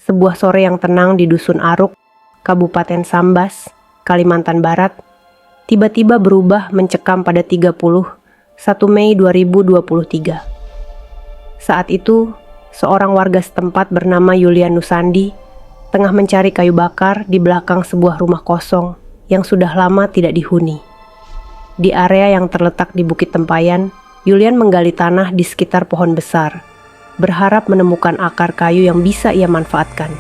sebuah sore yang tenang di Dusun Aruk, Kabupaten Sambas, Kalimantan Barat, tiba-tiba berubah mencekam pada 31 Mei 2023. Saat itu, seorang warga setempat bernama Yulian Nusandi tengah mencari kayu bakar di belakang sebuah rumah kosong yang sudah lama tidak dihuni. Di area yang terletak di Bukit Tempayan, Yulian menggali tanah di sekitar pohon besar, berharap menemukan akar kayu yang bisa ia manfaatkan.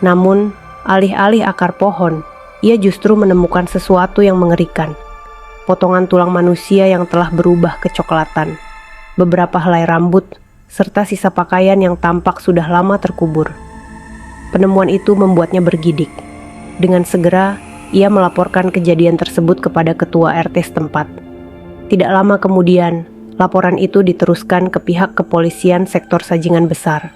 Namun, alih-alih akar pohon, ia justru menemukan sesuatu yang mengerikan. Potongan tulang manusia yang telah berubah kecoklatan, beberapa helai rambut, serta sisa pakaian yang tampak sudah lama terkubur. Penemuan itu membuatnya bergidik. Dengan segera, ia melaporkan kejadian tersebut kepada ketua RT setempat. Tidak lama kemudian, laporan itu diteruskan ke pihak kepolisian sektor Sajingan Besar.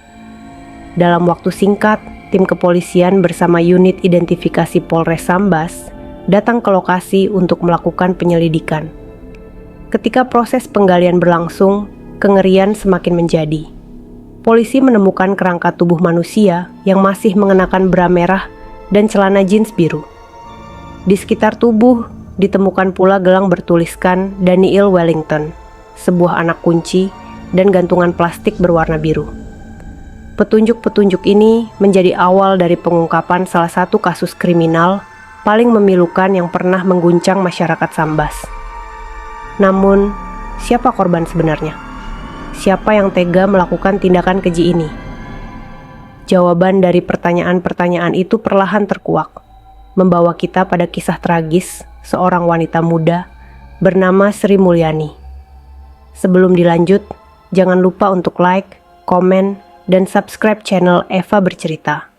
Dalam waktu singkat, tim kepolisian bersama unit identifikasi Polres Sambas datang ke lokasi untuk melakukan penyelidikan. Ketika proses penggalian berlangsung, kengerian semakin menjadi. Polisi menemukan kerangka tubuh manusia yang masih mengenakan bra merah dan celana jeans biru. Di sekitar tubuh ditemukan pula gelang bertuliskan Daniel Wellington, sebuah anak kunci, dan gantungan plastik berwarna biru. Petunjuk-petunjuk ini menjadi awal dari pengungkapan salah satu kasus kriminal paling memilukan yang pernah mengguncang masyarakat Sambas. Namun, siapa korban sebenarnya? Siapa yang tega melakukan tindakan keji ini? Jawaban dari pertanyaan-pertanyaan itu perlahan terkuak, membawa kita pada kisah tragis seorang wanita muda bernama Sri Mulyani. Sebelum dilanjut, jangan lupa untuk like, komen, dan subscribe channel Eva Bercerita.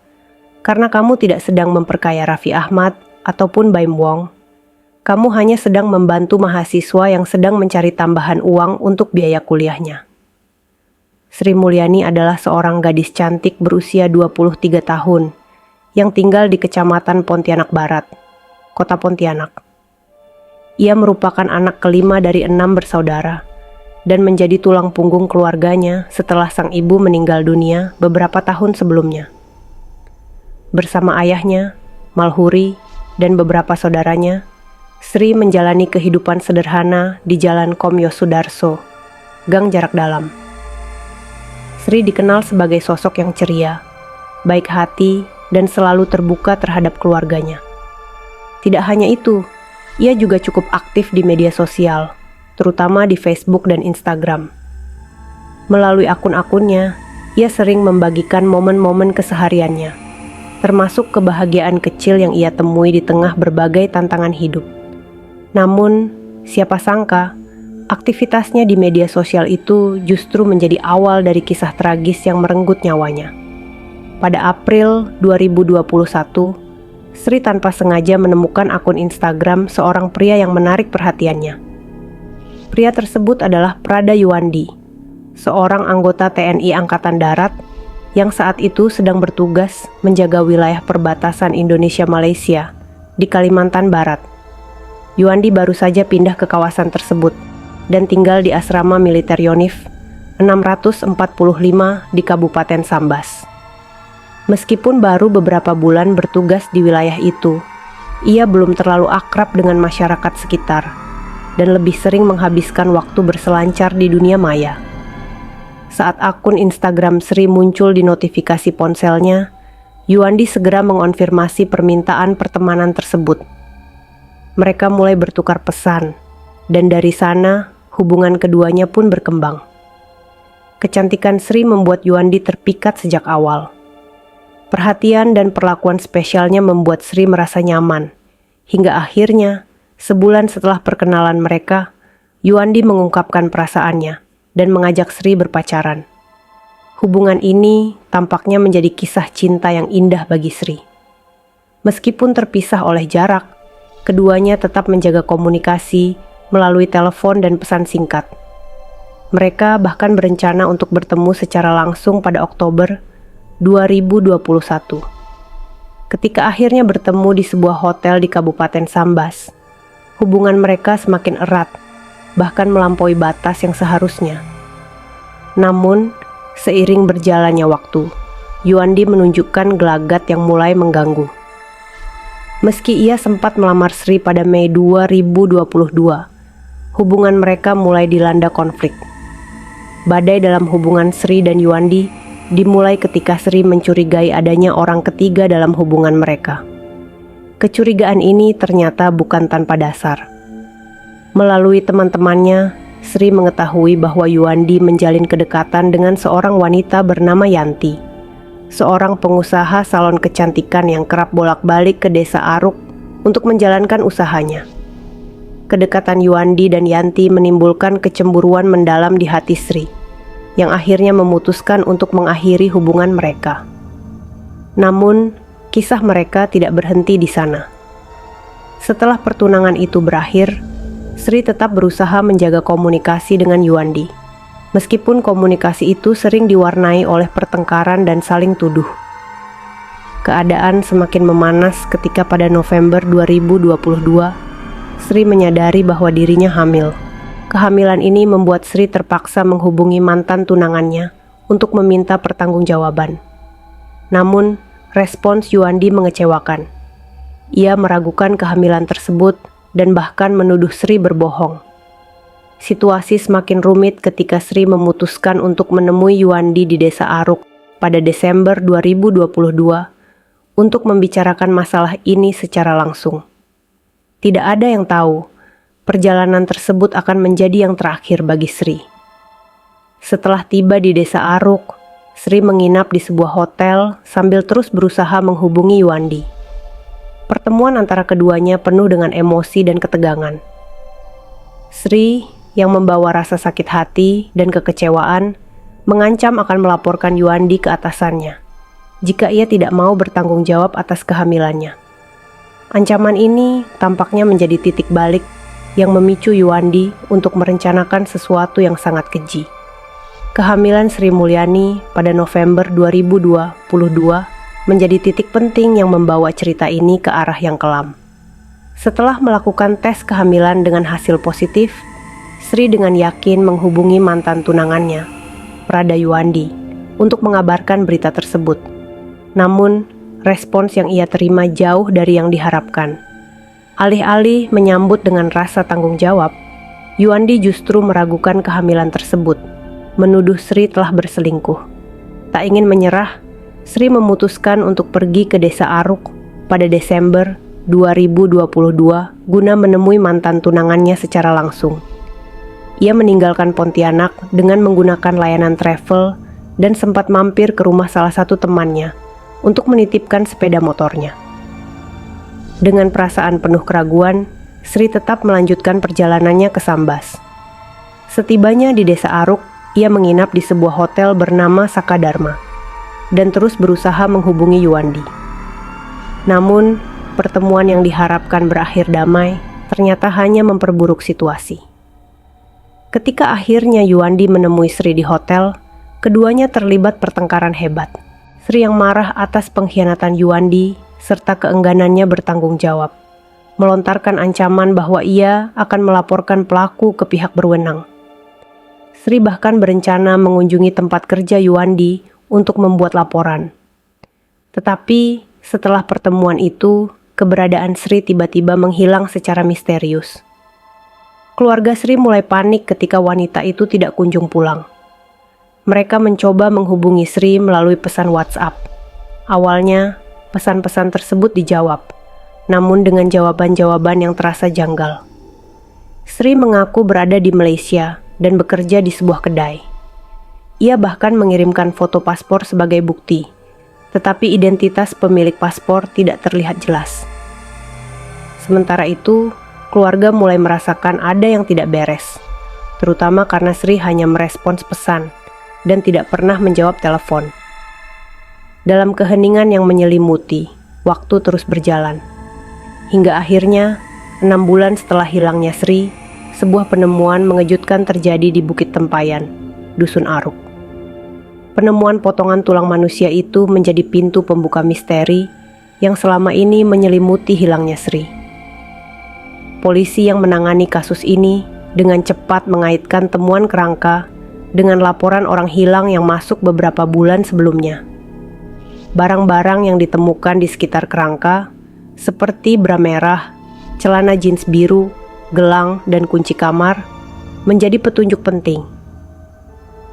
Karena kamu tidak sedang memperkaya Raffi Ahmad ataupun Baim Wong, kamu hanya sedang membantu mahasiswa yang sedang mencari tambahan uang untuk biaya kuliahnya. Sri Mulyani adalah seorang gadis cantik berusia 23 tahun yang tinggal di Kecamatan Pontianak Barat, Kota Pontianak. Ia merupakan anak kelima dari 6 bersaudara dan menjadi tulang punggung keluarganya setelah sang ibu meninggal dunia beberapa tahun sebelumnya. Bersama ayahnya, Malhuri, dan beberapa saudaranya, Sri menjalani kehidupan sederhana di Jalan Komyo Sudarso, Gang Jarak Dalam. Sri dikenal sebagai sosok yang ceria, baik hati, dan selalu terbuka terhadap keluarganya. Tidak hanya itu, ia juga cukup aktif di media sosial, terutama di Facebook dan Instagram. Melalui akun-akunnya, ia sering membagikan momen-momen kesehariannya, termasuk kebahagiaan kecil yang ia temui di tengah berbagai tantangan hidup. Namun, siapa sangka, aktivitasnya di media sosial itu justru menjadi awal dari kisah tragis yang merenggut nyawanya. Pada April 2021, Sri tanpa sengaja menemukan akun Instagram seorang pria yang menarik perhatiannya. Pria tersebut adalah Prada Yuandi, seorang anggota TNI Angkatan Darat yang saat itu sedang bertugas menjaga wilayah perbatasan Indonesia-Malaysia di Kalimantan Barat. Yuandi baru saja pindah ke kawasan tersebut dan tinggal di asrama militer Yonif 645 di Kabupaten Sambas. Meskipun baru beberapa bulan bertugas di wilayah itu, ia belum terlalu akrab dengan masyarakat sekitar dan lebih sering menghabiskan waktu berselancar di dunia maya. Saat akun Instagram Sri muncul di notifikasi ponselnya, Yuandi segera mengonfirmasi permintaan pertemanan tersebut. Mereka mulai bertukar pesan, dan dari sana hubungan keduanya pun berkembang. Kecantikan Sri membuat Yuandi terpikat sejak awal. Perhatian dan perlakuan spesialnya membuat Sri merasa nyaman, hingga akhirnya, sebulan setelah perkenalan mereka, Yuandi mengungkapkan perasaannya dan mengajak Sri berpacaran. Hubungan ini tampaknya menjadi kisah cinta yang indah bagi Sri. Meskipun terpisah oleh jarak, keduanya tetap menjaga komunikasi melalui telepon dan pesan singkat. Mereka bahkan berencana untuk bertemu secara langsung pada Oktober 2021. Ketika akhirnya bertemu di sebuah hotel di Kabupaten Sambas, hubungan mereka semakin erat, bahkan melampaui batas yang seharusnya. Namun, seiring berjalannya waktu, Yuandi menunjukkan gelagat yang mulai mengganggu. Meski ia sempat melamar Sri pada Mei 2022, hubungan mereka mulai dilanda konflik. Badai dalam hubungan Sri dan Yuandi dimulai ketika Sri mencurigai adanya orang ketiga dalam hubungan mereka. Kecurigaan ini ternyata bukan tanpa dasar. Melalui teman-temannya, Sri mengetahui bahwa Yuandi menjalin kedekatan dengan seorang wanita bernama Yanti, seorang pengusaha salon kecantikan yang kerap bolak-balik ke desa Aruk untuk menjalankan usahanya. Kedekatan Yuandi dan Yanti menimbulkan kecemburuan mendalam di hati Sri, yang akhirnya memutuskan untuk mengakhiri hubungan mereka. Namun, kisah mereka tidak berhenti di sana. Setelah pertunangan itu berakhir, Sri tetap berusaha menjaga komunikasi dengan Yuandi. Meskipun komunikasi itu sering diwarnai oleh pertengkaran dan saling tuduh. Keadaan semakin memanas ketika pada November 2022, Sri menyadari bahwa dirinya hamil. Kehamilan ini membuat Sri terpaksa menghubungi mantan tunangannya untuk meminta pertanggungjawaban. Namun, respons Yuandi mengecewakan. Ia meragukan kehamilan tersebut dan bahkan menuduh Sri berbohong. Situasi semakin rumit ketika Sri memutuskan untuk menemui Yuandi di desa Aruk pada Desember 2022 untuk membicarakan masalah ini secara langsung. Tidak ada yang tahu, perjalanan tersebut akan menjadi yang terakhir bagi Sri. Setelah tiba di desa Aruk, Sri menginap di sebuah hotel sambil terus berusaha menghubungi Yuandi. Pertemuan antara keduanya penuh dengan emosi dan ketegangan. Sri yang membawa rasa sakit hati dan kekecewaan, mengancam akan melaporkan Yuandi ke atasannya jika ia tidak mau bertanggung jawab atas kehamilannya. Ancaman ini tampaknya menjadi titik balik yang memicu Yuandi untuk merencanakan sesuatu yang sangat keji. Kehamilan Sri Mulyani pada November 2022 menjadi titik penting yang membawa cerita ini ke arah yang kelam. Setelah melakukan tes kehamilan dengan hasil positif, Sri dengan yakin menghubungi mantan tunangannya, Prada Yuandi, untuk mengabarkan berita tersebut. Namun, respons yang ia terima jauh dari yang diharapkan. Alih-alih menyambut dengan rasa tanggung jawab, Yuandi justru meragukan kehamilan tersebut, menuduh Sri telah berselingkuh. Tak ingin menyerah, Sri memutuskan untuk pergi ke desa Aruk pada Desember 2022 guna menemui mantan tunangannya secara langsung. Ia meninggalkan Pontianak dengan menggunakan layanan travel dan sempat mampir ke rumah salah satu temannya untuk menitipkan sepeda motornya. Dengan perasaan penuh keraguan, Sri tetap melanjutkan perjalanannya ke Sambas. Setibanya di desa Aruk, ia menginap di sebuah hotel bernama Sakadharma dan terus berusaha menghubungi Yuandi. Namun, pertemuan yang diharapkan berakhir damai ternyata hanya memperburuk situasi. Ketika akhirnya Yuandi menemui Sri di hotel, keduanya terlibat pertengkaran hebat. Sri yang marah atas pengkhianatan Yuandi serta keengganannya bertanggung jawab, melontarkan ancaman bahwa ia akan melaporkan pelaku ke pihak berwenang. Sri bahkan berencana mengunjungi tempat kerja Yuandi untuk membuat laporan. Tetapi setelah pertemuan itu, keberadaan Sri tiba-tiba menghilang secara misterius. Keluarga Sri mulai panik ketika wanita itu tidak kunjung pulang. Mereka mencoba menghubungi Sri melalui pesan WhatsApp. Awalnya, pesan-pesan tersebut dijawab, namun dengan jawaban-jawaban yang terasa janggal. Sri mengaku berada di Malaysia dan bekerja di sebuah kedai. Ia bahkan mengirimkan foto paspor sebagai bukti, tetapi identitas pemilik paspor tidak terlihat jelas. Sementara itu, keluarga mulai merasakan ada yang tidak beres, terutama karena Sri hanya merespons pesan dan tidak pernah menjawab telepon. Dalam keheningan yang menyelimuti, waktu terus berjalan. Hingga akhirnya, 6 bulan setelah hilangnya Sri, sebuah penemuan mengejutkan terjadi di Bukit Tempayan, Dusun Aruk. Penemuan potongan tulang manusia itu menjadi pintu pembuka misteri yang selama ini menyelimuti hilangnya Sri. Polisi yang menangani kasus ini dengan cepat mengaitkan temuan kerangka dengan laporan orang hilang yang masuk beberapa bulan sebelumnya. Barang-barang yang ditemukan di sekitar kerangka, seperti bra merah, celana jeans biru, gelang, dan kunci kamar, menjadi petunjuk penting.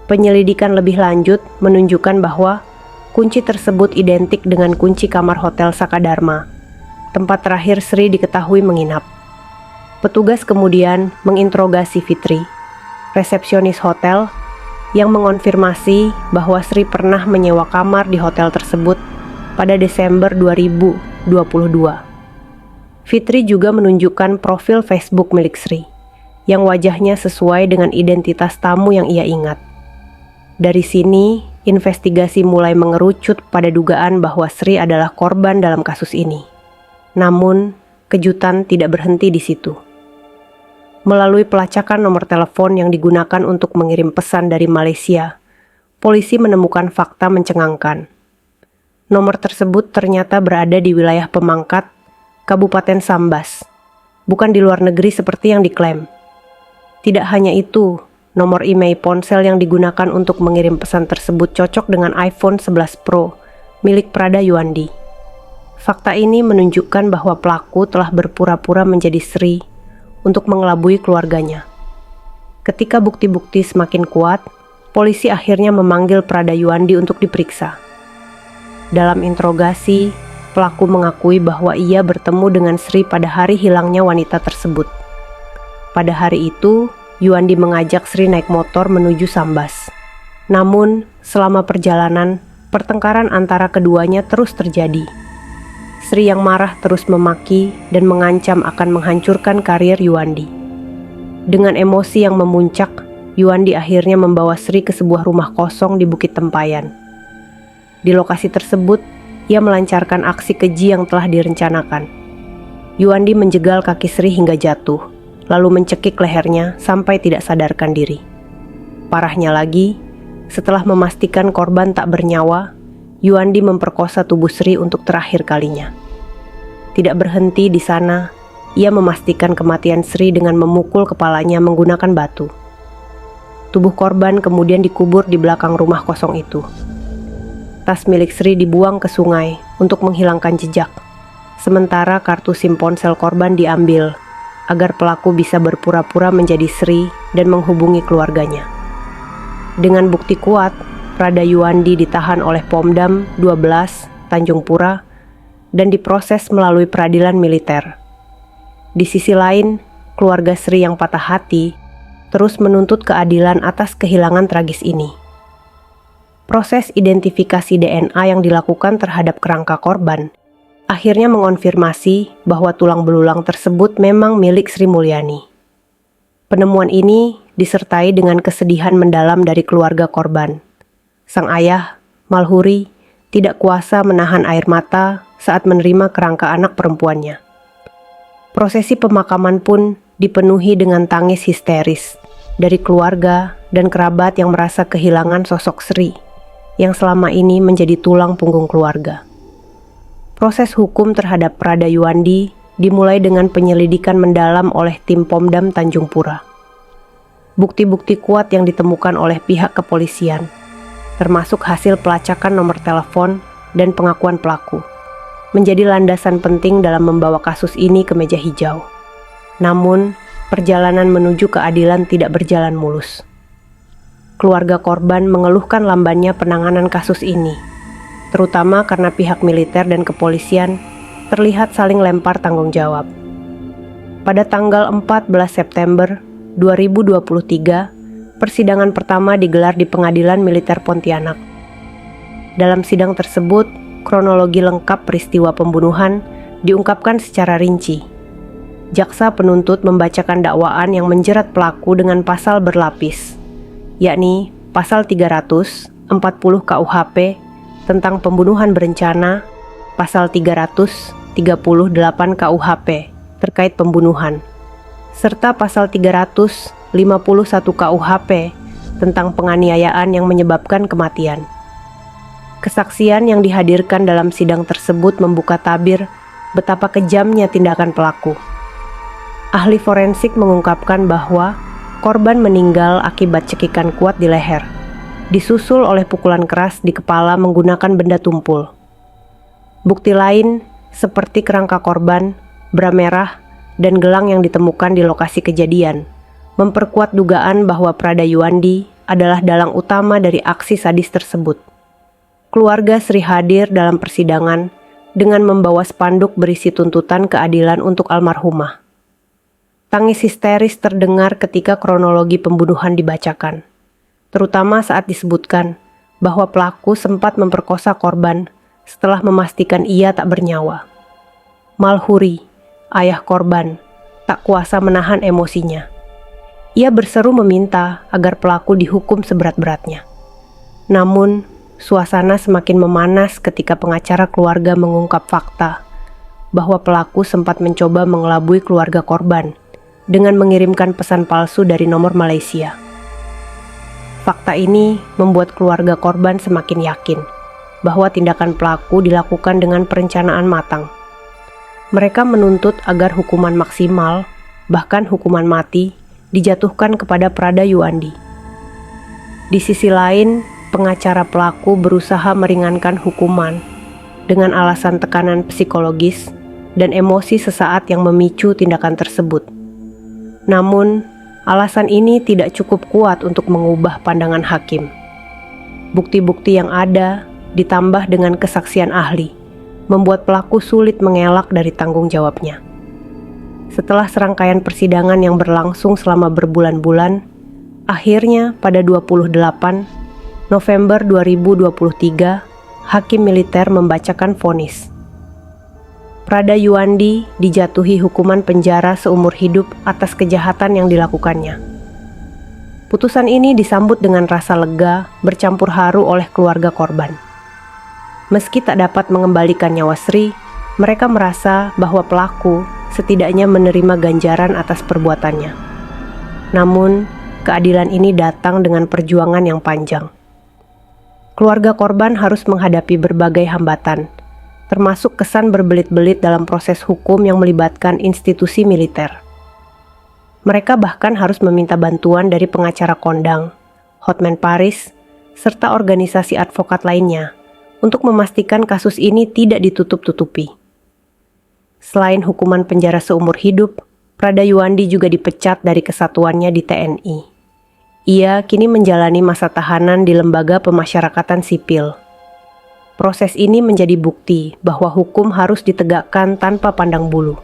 Penyelidikan lebih lanjut menunjukkan bahwa kunci tersebut identik dengan kunci kamar Hotel Sakadharma, tempat terakhir Sri diketahui menginap. Petugas kemudian menginterogasi Fitri, resepsionis hotel, yang mengonfirmasi bahwa Sri pernah menyewa kamar di hotel tersebut pada Desember 2022. Fitri juga menunjukkan profil Facebook milik Sri, yang wajahnya sesuai dengan identitas tamu yang ia ingat. Dari sini, investigasi mulai mengerucut pada dugaan bahwa Sri adalah korban dalam kasus ini. Namun, kejutan tidak berhenti di situ. Melalui pelacakan nomor telepon yang digunakan untuk mengirim pesan dari Malaysia, polisi menemukan fakta mencengangkan. Nomor tersebut ternyata berada di wilayah Pemangkat, Kabupaten Sambas, bukan di luar negeri seperti yang diklaim. Tidak hanya itu, nomor email ponsel yang digunakan untuk mengirim pesan tersebut cocok dengan iPhone 11 Pro milik Prada Yuandi. Fakta ini menunjukkan bahwa pelaku telah berpura-pura menjadi Sri untuk mengelabui keluarganya. Ketika bukti-bukti semakin kuat, polisi akhirnya memanggil Prada Yuandi untuk diperiksa. Dalam interogasi, pelaku mengakui bahwa ia bertemu dengan Sri pada hari hilangnya wanita tersebut. Pada hari itu, Yuandi mengajak Sri naik motor menuju Sambas. Namun, selama perjalanan, pertengkaran antara keduanya terus terjadi. Sri yang marah terus memaki dan mengancam akan menghancurkan karir Yuandi. Dengan emosi yang memuncak, Yuandi akhirnya membawa Sri ke sebuah rumah kosong di Bukit Tempayan. Di lokasi tersebut, ia melancarkan aksi keji yang telah direncanakan. Yuandi menjegal kaki Sri hingga jatuh, lalu mencekik lehernya sampai tidak sadarkan diri. Parahnya lagi, setelah memastikan korban tak bernyawa, Yuandi memperkosa tubuh Sri untuk terakhir kalinya. Tidak berhenti di sana, ia memastikan kematian Sri dengan memukul kepalanya menggunakan batu. Tubuh korban kemudian dikubur di belakang rumah kosong itu. Tas milik Sri dibuang ke sungai untuk menghilangkan jejak, sementara kartu SIM ponsel korban diambil agar pelaku bisa berpura-pura menjadi Sri dan menghubungi keluarganya. Dengan bukti kuat, Prada Yuandi ditahan oleh Pomdam 12 Tanjung Pura dan diproses melalui peradilan militer. Di sisi lain, keluarga Sri yang patah hati terus menuntut keadilan atas kehilangan tragis ini. Proses identifikasi DNA yang dilakukan terhadap kerangka korban akhirnya mengonfirmasi bahwa tulang belulang tersebut memang milik Sri Mulyani. Penemuan ini disertai dengan kesedihan mendalam dari keluarga korban. Sang ayah, Malhuri, tidak kuasa menahan air mata saat menerima kerangka anak perempuannya. Prosesi pemakaman pun dipenuhi dengan tangis histeris dari keluarga dan kerabat yang merasa kehilangan sosok Sri, yang selama ini menjadi tulang punggung keluarga. Proses hukum terhadap Prada Yuandi dimulai dengan penyelidikan mendalam oleh tim Pomdam Tanjung Pura. Bukti-bukti kuat yang ditemukan oleh pihak kepolisian, termasuk hasil pelacakan nomor telepon dan pengakuan pelaku, menjadi landasan penting dalam membawa kasus ini ke meja hijau. Namun, perjalanan menuju keadilan tidak berjalan mulus. Keluarga korban mengeluhkan lambannya penanganan kasus ini, terutama karena pihak militer dan kepolisian terlihat saling lempar tanggung jawab. Pada tanggal 14 September 2023, persidangan pertama digelar di Pengadilan Militer Pontianak. Dalam sidang tersebut, kronologi lengkap peristiwa pembunuhan diungkapkan secara rinci. Jaksa penuntut membacakan dakwaan yang menjerat pelaku dengan pasal berlapis, yakni pasal 340 KUHP tentang pembunuhan berencana, pasal 338 KUHP terkait pembunuhan, serta pasal 351 KUHP tentang penganiayaan yang menyebabkan kematian. Kesaksian yang dihadirkan dalam sidang tersebut membuka tabir betapa kejamnya tindakan pelaku. Ahli forensik mengungkapkan bahwa korban meninggal akibat cekikan kuat di leher, disusul oleh pukulan keras di kepala menggunakan benda tumpul. Bukti lain seperti kerangka korban, bra merah, dan gelang yang ditemukan di lokasi kejadian memperkuat dugaan bahwa Prada Yuandi adalah dalang utama dari aksi sadis tersebut. Keluarga Sri hadir dalam persidangan dengan membawa spanduk berisi tuntutan keadilan untuk almarhumah. Tangis histeris terdengar ketika kronologi pembunuhan dibacakan, terutama saat disebutkan bahwa pelaku sempat memperkosa korban setelah memastikan ia tak bernyawa. Malhuri, ayah korban, tak kuasa menahan emosinya. Ia berseru meminta agar pelaku dihukum seberat-beratnya. Namun, suasana semakin memanas ketika pengacara keluarga mengungkap fakta bahwa pelaku sempat mencoba mengelabui keluarga korban dengan mengirimkan pesan palsu dari nomor Malaysia. Fakta ini membuat keluarga korban semakin yakin bahwa tindakan pelaku dilakukan dengan perencanaan matang. Mereka menuntut agar hukuman maksimal, bahkan hukuman mati, dijatuhkan kepada Prada Yuandi. Di sisi lain, pengacara pelaku berusaha meringankan hukuman dengan alasan tekanan psikologis dan emosi sesaat yang memicu tindakan tersebut. Namun, alasan ini tidak cukup kuat untuk mengubah pandangan hakim. Bukti-bukti yang ada, ditambah dengan kesaksian ahli, membuat pelaku sulit mengelak dari tanggung jawabnya. Setelah serangkaian persidangan yang berlangsung selama berbulan-bulan, akhirnya pada 28 November 2023, hakim militer membacakan vonis. Prada Yuandi dijatuhi hukuman penjara seumur hidup atas kejahatan yang dilakukannya. Putusan ini disambut dengan rasa lega bercampur haru oleh keluarga korban. Meski tak dapat mengembalikan nyawa Sri, mereka merasa bahwa pelaku setidaknya menerima ganjaran atas perbuatannya. Namun, keadilan ini datang dengan perjuangan yang panjang. Keluarga korban harus menghadapi berbagai hambatan, termasuk kesan berbelit-belit dalam proses hukum yang melibatkan institusi militer. Mereka bahkan harus meminta bantuan dari pengacara kondang, Hotman Paris, serta organisasi advokat lainnya untuk memastikan kasus ini tidak ditutup-tutupi. Selain hukuman penjara seumur hidup, Prada Yuandi juga dipecat dari kesatuannya di TNI. Ia kini menjalani masa tahanan di Lembaga Pemasyarakatan Sipil. Proses ini menjadi bukti bahwa hukum harus ditegakkan tanpa pandang bulu,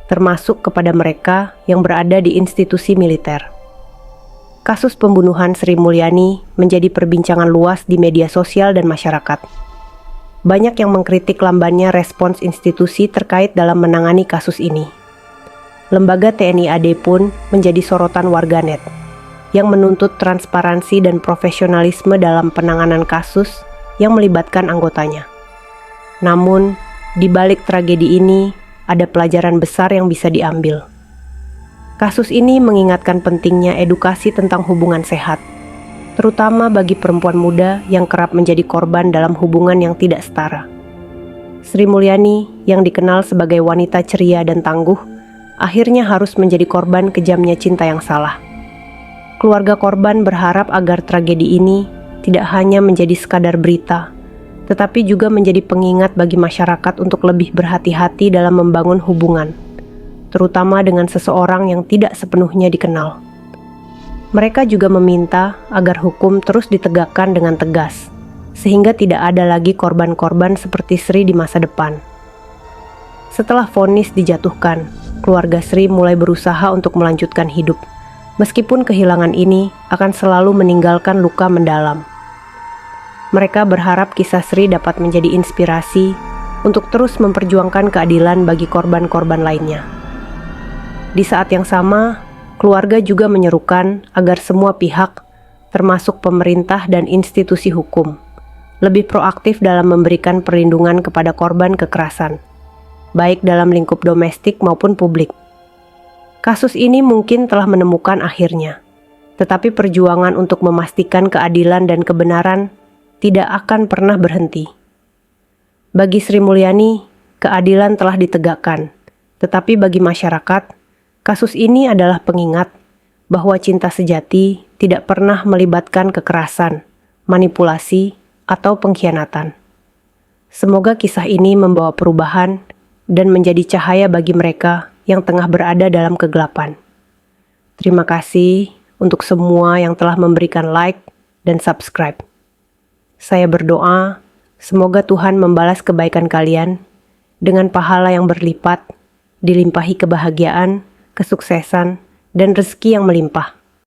termasuk kepada mereka yang berada di institusi militer. Kasus pembunuhan Sri Mulyani menjadi perbincangan luas di media sosial dan masyarakat. Banyak yang mengkritik lambannya respons institusi terkait dalam menangani kasus ini. Lembaga TNI AD pun menjadi sorotan warganet yang menuntut transparansi dan profesionalisme dalam penanganan kasus yang melibatkan anggotanya. Namun, di balik tragedi ini ada pelajaran besar yang bisa diambil. Kasus ini mengingatkan pentingnya edukasi tentang hubungan sehat, terutama bagi perempuan muda yang kerap menjadi korban dalam hubungan yang tidak setara. Sri Mulyani, yang dikenal sebagai wanita ceria dan tangguh, akhirnya harus menjadi korban kejamnya cinta yang salah. Keluarga korban berharap agar tragedi ini tidak hanya menjadi sekadar berita, tetapi juga menjadi pengingat bagi masyarakat untuk lebih berhati-hati dalam membangun hubungan, terutama dengan seseorang yang tidak sepenuhnya dikenal. Mereka juga meminta agar hukum terus ditegakkan dengan tegas, sehingga tidak ada lagi korban-korban seperti Sri di masa depan. Setelah vonis dijatuhkan, keluarga Sri mulai berusaha untuk melanjutkan hidup, meskipun kehilangan ini akan selalu meninggalkan luka mendalam. Mereka berharap kisah Sri dapat menjadi inspirasi untuk terus memperjuangkan keadilan bagi korban-korban lainnya. Di saat yang sama, keluarga juga menyerukan agar semua pihak, termasuk pemerintah dan institusi hukum, lebih proaktif dalam memberikan perlindungan kepada korban kekerasan, baik dalam lingkup domestik maupun publik. Kasus ini mungkin telah menemukan akhirnya, tetapi perjuangan untuk memastikan keadilan dan kebenaran tidak akan pernah berhenti. Bagi Sri Mulyani, keadilan telah ditegakkan, tetapi bagi masyarakat, kasus ini adalah pengingat bahwa cinta sejati tidak pernah melibatkan kekerasan, manipulasi, atau pengkhianatan. Semoga kisah ini membawa perubahan dan menjadi cahaya bagi mereka yang tengah berada dalam kegelapan. Terima kasih untuk semua yang telah memberikan like dan subscribe. Saya berdoa, semoga Tuhan membalas kebaikan kalian dengan pahala yang berlipat, dilimpahi kebahagiaan, kesuksesan, dan rezeki yang melimpah.